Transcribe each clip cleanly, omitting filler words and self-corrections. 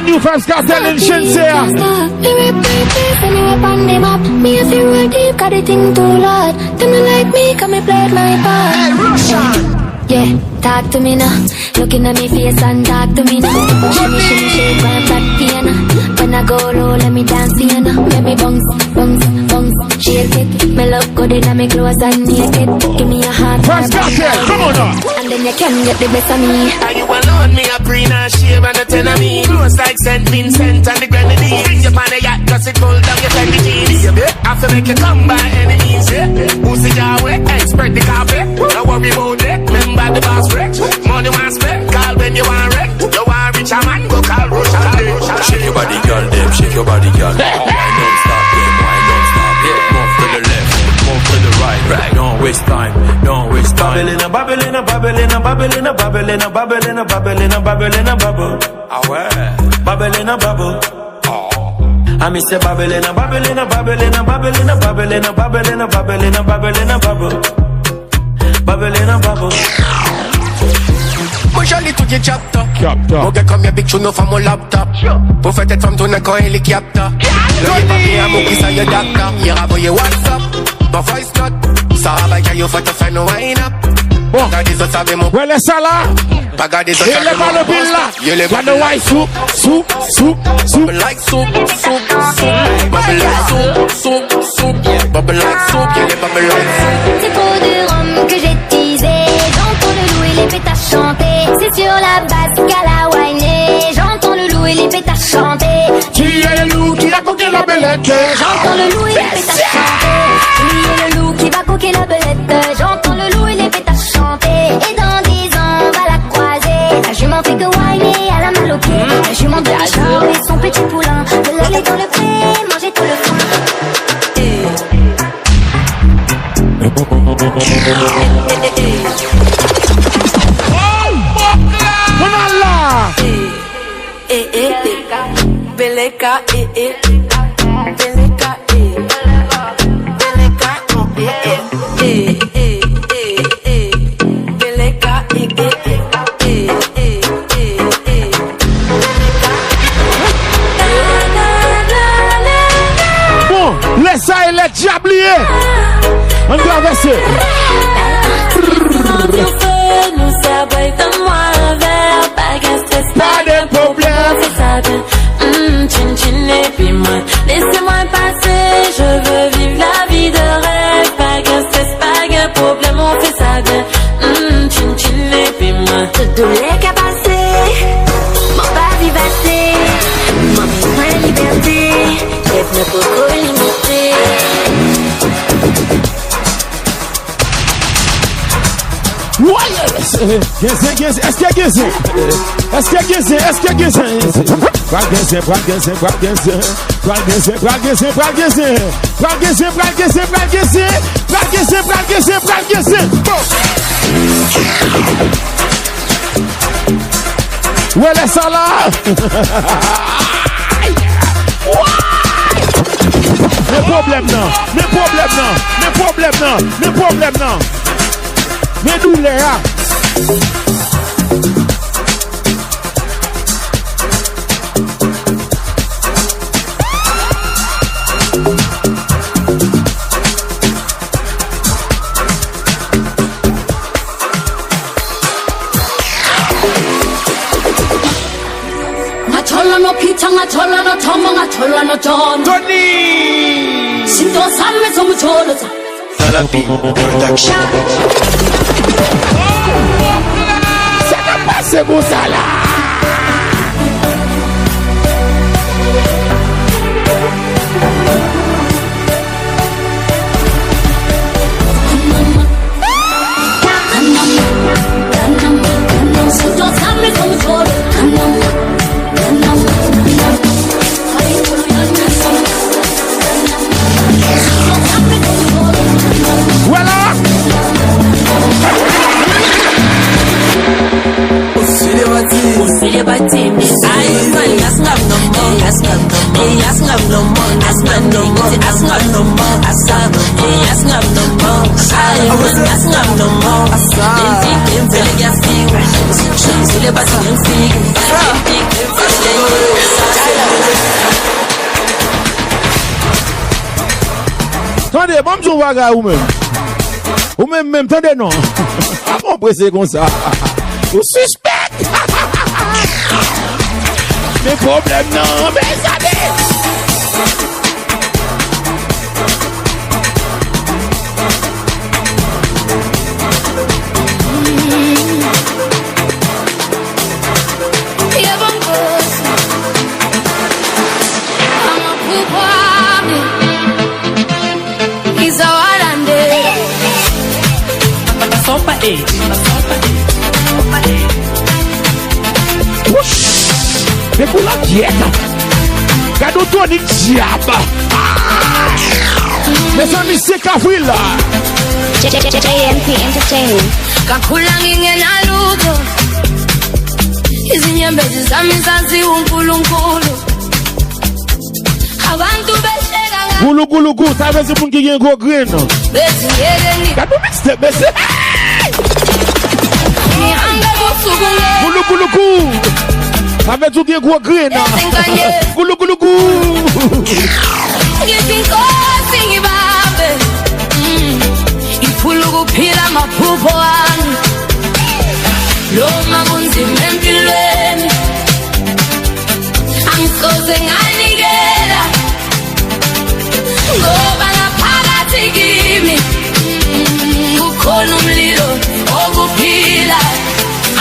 new Vybz Kartel in Shinsia. Me if you roll deep, got the thing too loud. Them not like me, come and play my part. Hey, Russian. Yeah, talk to me now. Looking at me face and talk to me now. Shimmy, shimmy, shake my flat piano. When I go low, let me dance piano. Let me bounce, bounce, bounce, shake it. Me look good in my clothes and naked. Give me a heart. Vybz Kartel, come on now. And then you can get the best of me. Are you alone? Me a green and shave and a ten of me. Close like St. Vincent and the Grenadines. Bring you on a yacht, cause it cold down your 20 jeans. I feel make you come by any means, yeah. Who's the Yahweh? Spread the carpet. Don't worry about it. Remember the boss wreck. Money want spend. Call when you want wreck. You want rich a man, go call Russia. Shake your body, girl, them. Shake your body, girl. Why don't stop, them. Why don't stop, yeah. Move to the left, move to the right. Don't waste time, don't waste time. Babylon, Babylon, Babylon, Babylon, Babylon, Babylon, Babylon, bubble. Ah ouais. Babylon, bubble. Oh. I miss the Babylon, Babylon, Babylon, Babylon, Babylon, Babylon, Babylon, Babylon, bubble. Babylon, bubble. Push a little your chapter. Captain. Okay, come here, big tune off on my laptop. Pour faire tête femme, ton écran hélicoptère. L'œil papier à mon qui ça y est docteur. Hier avant y'a WhatsApp, ma voice note. Ça va qu'il y a fait te faire no wine up. Bon, Regardez ça, savez mon. ouais, laisse ça là. Regardez ça, Et les balles billes là. Y'a les Got the white soup, soup, soup, soup. bubble like soup, soup, soup. Bubble like soup, soup, soup. Bubble like soup, y'a les bubble like soup. C'est trop de rhum que j'ai teasé. J'entends le loup et les pétards chanter. C'est sur la basse qu'à la whiner. J'entends le loup et les pétards chanter. Qui est le loup qui a coqué la belette? J'entends le loup et les pétards chanter. Qui est le loup qui va coquer la belette? J'entends le loup et les pétards chanter. Et dans 10 ans, on va la croiser. La jument fait que whiner, elle a mal au pied. La jument de Richard et son petit poulain. De l'aller dans le pré, manger tout le foin. Beleka, Beleka, Beleka, Bon, laisse ça et les diabliers. On doit verser. nous savons moi vers pas de problème. Chin chin et puis moi, laissez-moi passer. Je veux vivre la vie de rêve. Pas de stress, pas de problème, on fait ça bien. Chin chin et puis moi, Tous les cas passés, mon pas vivacé. Mon besoin de liberté, rêve ne peut pas limiter. Est-ce qu'il y a Gizé? Ouais, laisse ça là. Les problèmes non. Mais nous les là. no Peter, ngachola no Tomo, ngachola no John. Tony! Sinto salme somu cholo sa. Salapi Production. Ça n'a pas ce beau ça là! Sinto salme somu cholo. Voilà! moi je vois gars ou même. Ou même tendez non. On pressé comme ça. Ou suspect. Mes problèmes non, mes amis. Mais pour la diète, cadeau toi ni diable. Mes amis, c'est Kafril là. JNP Entertainment. Kakulangi ngena lutho. Izinyembezi zami zazi uNkulunkulu. Abantu besheka Goulou goulou goulou, ça veut dire pour qui a un gros grain. bethi ngeke ni. Cadeau mixtape, mais c'est. Ngihambe busuku nge. Goulou goulou goulou. Ça veut dire qu'il y a un gros grain. Goulou goulou goulou. Ngithi inkosi ngibambe. Ifuna ukuphila amaphupho ami. Loma kunzima empilweni. Angisoze nganikela. Ngoba ngaphakathi kimi kukhona umlilo okuphila.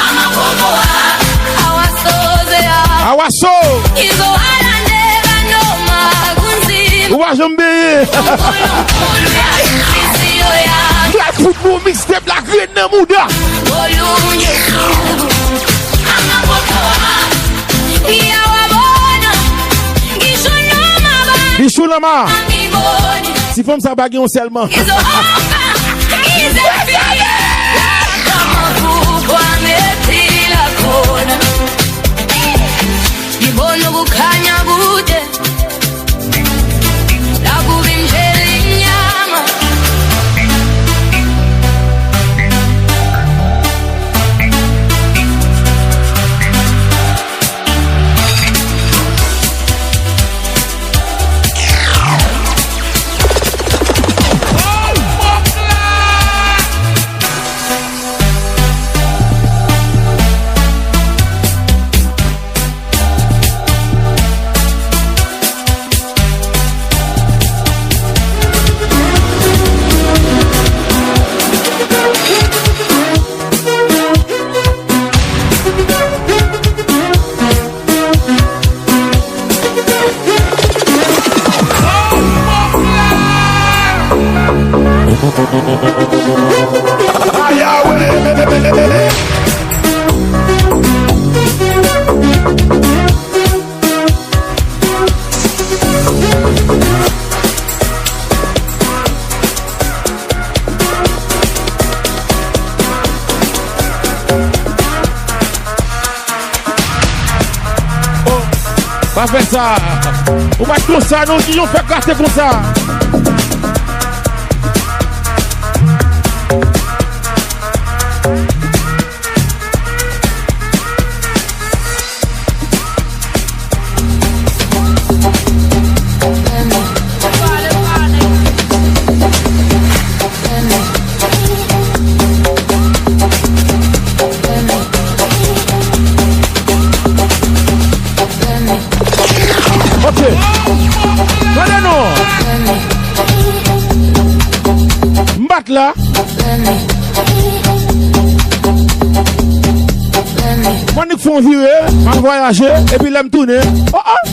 Amaphupho ami awasoze Awaso. izowalandeka noma kunzima. Ouajambe. uNkulunkulu yanhliziyo yami. Black football mixtape, la grain de Mouda. Olunye usuku amaphupho ami ngiyawabona. Ngisho noma Bichounama. bangiboni Si femme ça bague on seulement. ngizohamba ngizefike lapho amaphupho ami ephila khona. Ngibona ukukhanya kude nakuba indlela imnyama. Pas faire ça. On va tout ça, nous qui ont fait gâter comme ça. Ok. Regardez nous. M'bat là. Moi nous font virer, m'en voyager et puis l'aime tourner. Oh oh.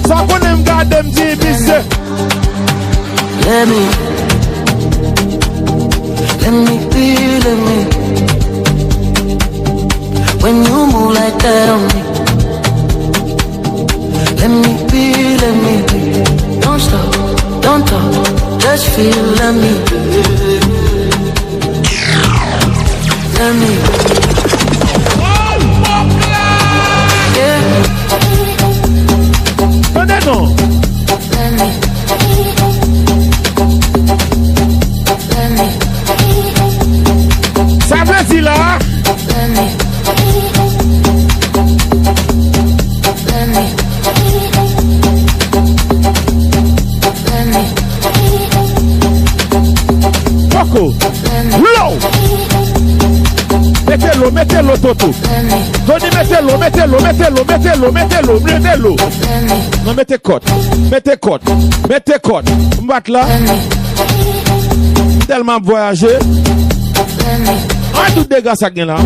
Ça connaît m'garder m'dit bise. Let me be. When you move like that on me. Let me be. Don't stop, don't talk, just feel, let me be. Let me be. Yeah. Regardez nous. Let me. Ça veut dire là. Let me. Let me. mettez-le, Toto. Tony, mettez-le. Non, mettez côte. M'batte là. Tellement voyagé. Tout dégâts ça gagne là.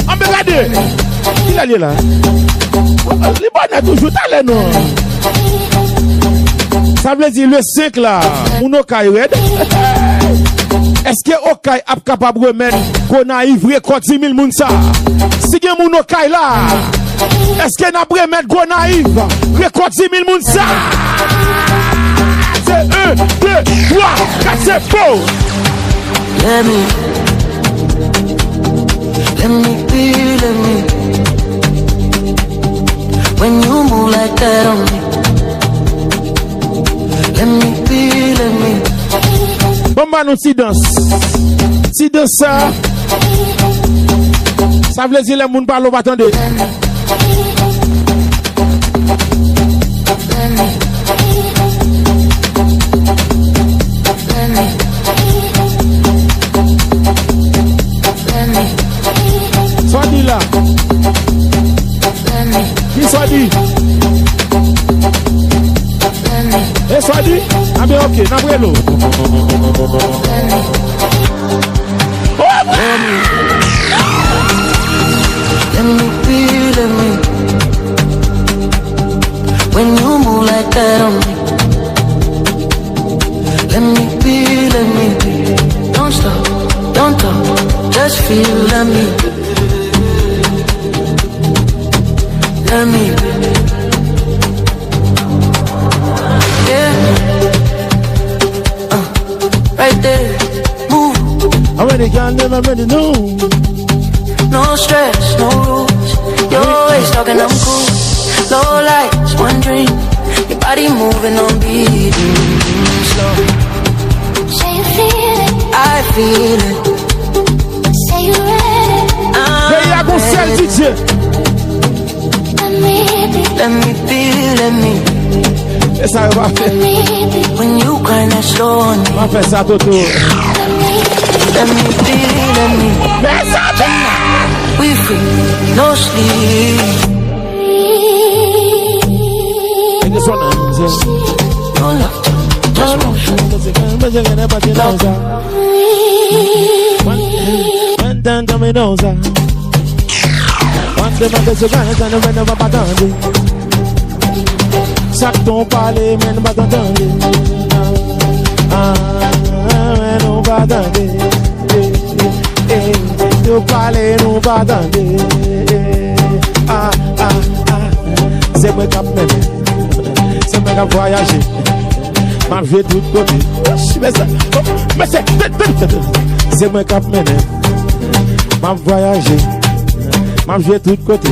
Regardez. Il a lié là. Les bonnes toujours talent non. Ça veut dire le 5 là, mon Okai red. Est-ce que Okai est capable de remettre qu'on a ivré contre 10 000 moun ça? Si gen mon Okai là, est-ce que n'a pas remettre qu'on a ivré contre 10 000 moun ça? C'est 1, 2, 3, 4, c'est faux. Let me be. When you move like that on me. Let me be. Bon, bah, nous, si danse ça. Ça veut dire les moun parlent, va attendre. Soit dit là. Qui soit dit? Et soit dit? Ah bien ok, n'abrelo. Let me. When you move like that on me. Let me be. Don't stop, don't talk, just feel, let me be. Yeah. Right there, move. I already got them, I already know. No stress, no rules. You're always talking, I'm cool. Low lights, one dream. Your body moving on beat. Slow. Say you feel it. I feel it. Say you ready. Hey, I go sell DJ. Let me be. Et ça va faire. When you grind that slow on me. On va faire ça, Toto. Let me be. Mais ça va. We free, no sleep. Et que son nom, No love, just motion. One time coming over. One day my best friend and the man of my body. Sac ton parler, mais pas t'entendre. Mais non pas t'entendre. Tu parler, non pas t'entendre. C'est moi qui m'aime. C'est moi qui voyager. Ma vie tout côté. Mais c'est moi qui m'aime. Ma voyager. Ma vie tout côté.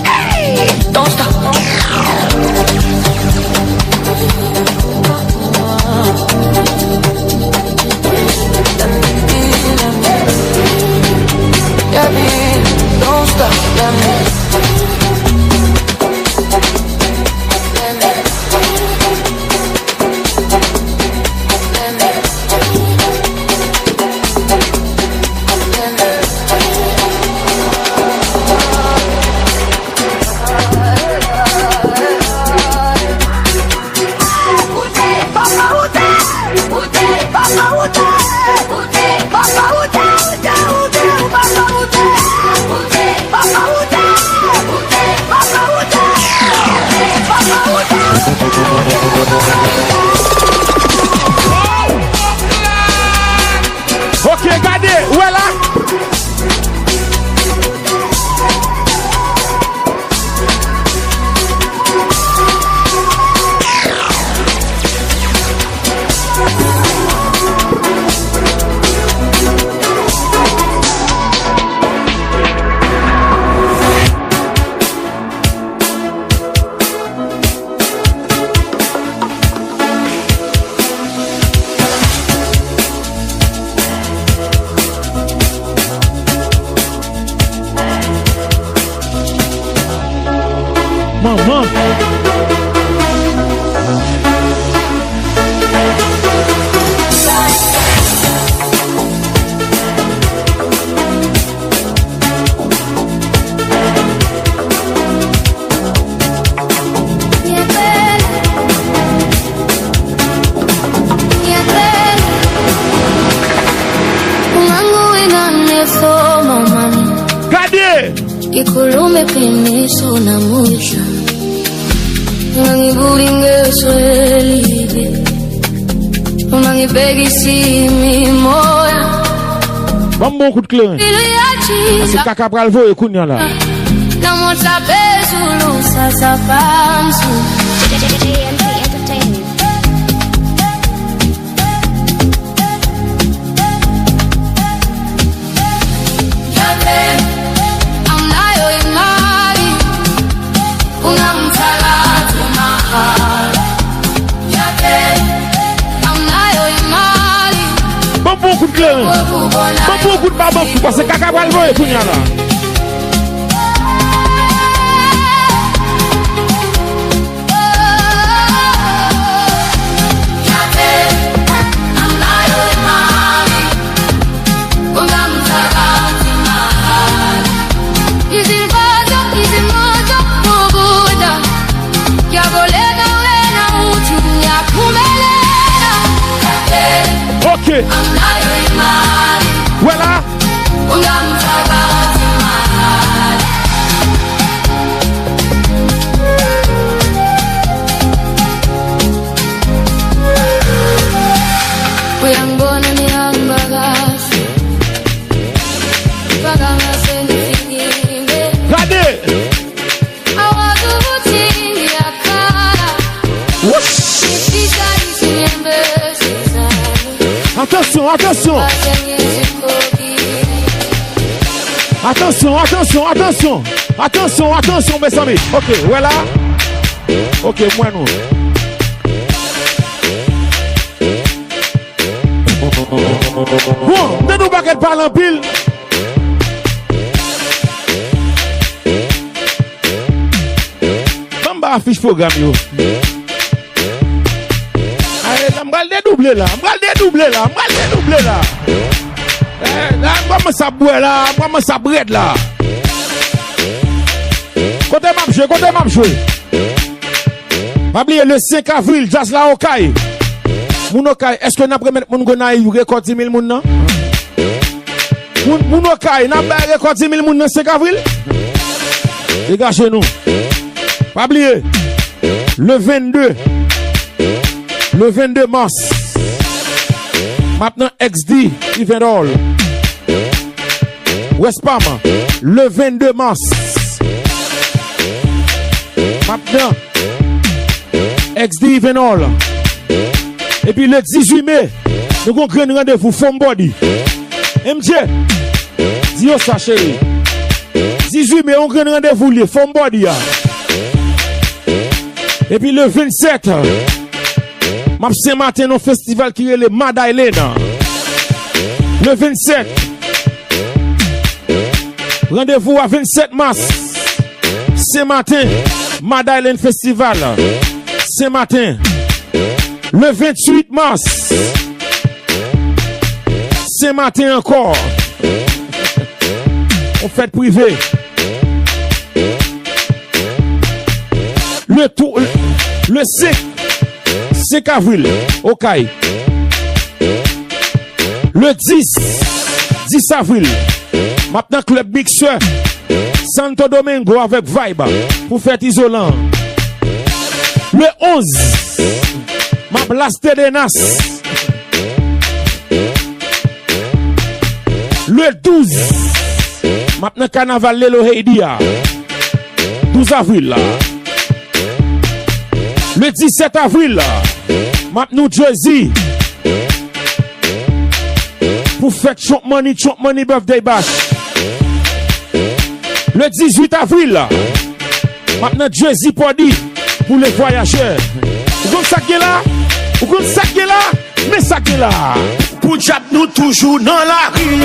Hey, don't stop. Don't stop, let me. Papa, maman. Ikulume peniso na mwisho Unangibulinge swelide Unangibegi simi moya Bon coup de clé. C'est caca bralvo et kounya là. Na mota bezulu sasa pamsu Beaucoup de clé. Beaucoup de babou parce que caca bralvo et kounya là. Ok. Voilà. Attention, attention. Attention, attention, attention. Attention, attention, mes amis. Ok, voilà. Ok, moi non. Bon, de nous baguettes parlent en pile. Bamba affiche programme yo. M'bral dédoubler là, m'bral dédoubler là, m'bral dédoubler là. Là, moi ça boue là, moi ça brède là. Côté m'a joué. Pas oublier le 5 avril, jazz là au Caille. Moun au Caille, est-ce que n'a permettre moun gona y record 10 000 moun nan? Moun au Caille, n'a pas record 10 000 moun nan 5 avril? Les gars chez nous. Pas oublier le 22 mars. Maintenant, XD, Event Hall. West Palm, le 22 mars. Maintenant, XD Event Hall. Et puis le 18 mai, nous avons un rendez-vous Femme Body. MJ, dis-yo ça chérie. 18 mai, on a un rendez-vous les Femme Body. Et puis le 27, ce matin, au festival qui est le Mada Elena. Le 27. Rendez-vous à 27 mars. Ce matin, Mada Elena Festival. Ce matin. Le 28 mars. Ce matin encore. On fête privée. Le 5 avril, au Caille. Le 10 avril, maintenant Club Mixeur, Santo Domingo avec Vibe, pour fête isolant. Le 11, ma Blasté de Nas. Le 12, maintenant Carnaval Lelo Heidia. 12 avril, là. Le 17 avril, maintenant Jersey. Pour faire Chomp Money Birthday Bash. Le 18 avril, maintenant Jersey Podi pour les voyageurs. Vous comprenez ça qui est là? Vous comprenez ça qui est là? Mais ça qui est là? Pour Jab nous toujours dans la rue.